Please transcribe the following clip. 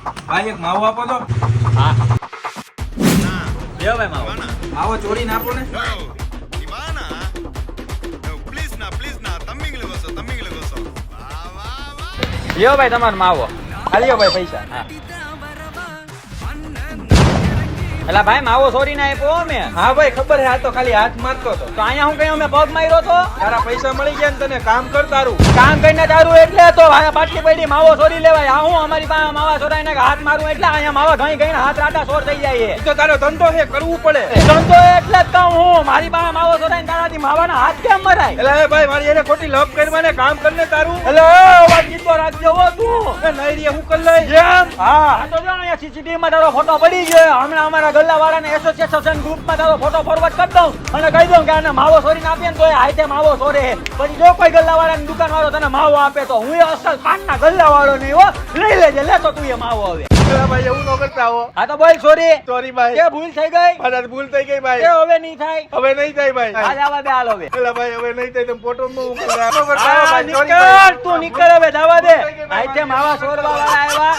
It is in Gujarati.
ભાઈ એક માવો આપો તો. હા લ્યો ભાઈ માવો. માવો ચોરીને આપો ને. લ્યો ભાઈ તમારો માવો. આ લ્યો ભાઈ પૈસા. હા એલા ભાઈ માવો ચોરીને આપ્યો અમે. હા ભાઈ ખબર હે, આ તો ખાલી હાથ મારતો હતો. તો અહીંયા હું કઈ અમે પગ માર્યો તો તારા પૈસા મળી ગયા ને તને કામ કર તારું. કામ કરીને તારું એટલે તો બાટલી પડી માવો ચોરી લેવાય. આ હું અમારી પાસે માવા ચોરાઈને હાથ મારું એટલે અહીંયા માવા ઘણી ઘણી હાથ રાટા ચોર થઈ જાય. ઈ તો તારો ધંધો છે, કરવું પડે. ધંધો એટલે જ કહું હું. મારી પાસે માવો ચોરાઈને તારાથી માવાના હાથ કેમ મરાય? એટલે એ ભાઈ મારી એને ખોટી લપ કરવાને કામ કરને તારું. એટલે વાતચીત તો રાખજો હો તું. એ નહીં રે હું કર લઈ. કેમ? હા આ તો જો અહીંયા સીસીટીવી માં તારો ફોટો પડી ગયો. હમણાં અમારા ગલ્લા વાળાને એસોસિએશન ગ્રુપમાં તારો ફોટો ફોરવર્ડ કરી દઉં અને કહી દઉં કે આને માવો ચોરીને આપીએ ને તો એ હાથે માવો ચોરે. પછી જો કોઈ ગલ્લા વાળાની દુકાન વાળો તને માવો આપે તો હું અસલ પાનના ગલ્લા વાળો નહીં હો. લઈ લેજે, લેતો તું એ માવો હવે. એટલે ભાઈ એવું ન કરતા હો. આ તો બોલ સોરી. સોરી ભાઈ. કે ભૂલ થઈ ગઈ? મારાથી ભૂલ થઈ ગઈ કે ભાઈ. હવે નહીં થાય? હવે નહીં થાય ભાઈ. હાલ આવા દે, હાલ હવે. એટલે ભાઈ હવે નહીં થાય તો ફોટો માં હું આ નીકળ, તું નીકળ હવે, જવા દે. હાથે માવા ચોરવા વાળા આવ્યા.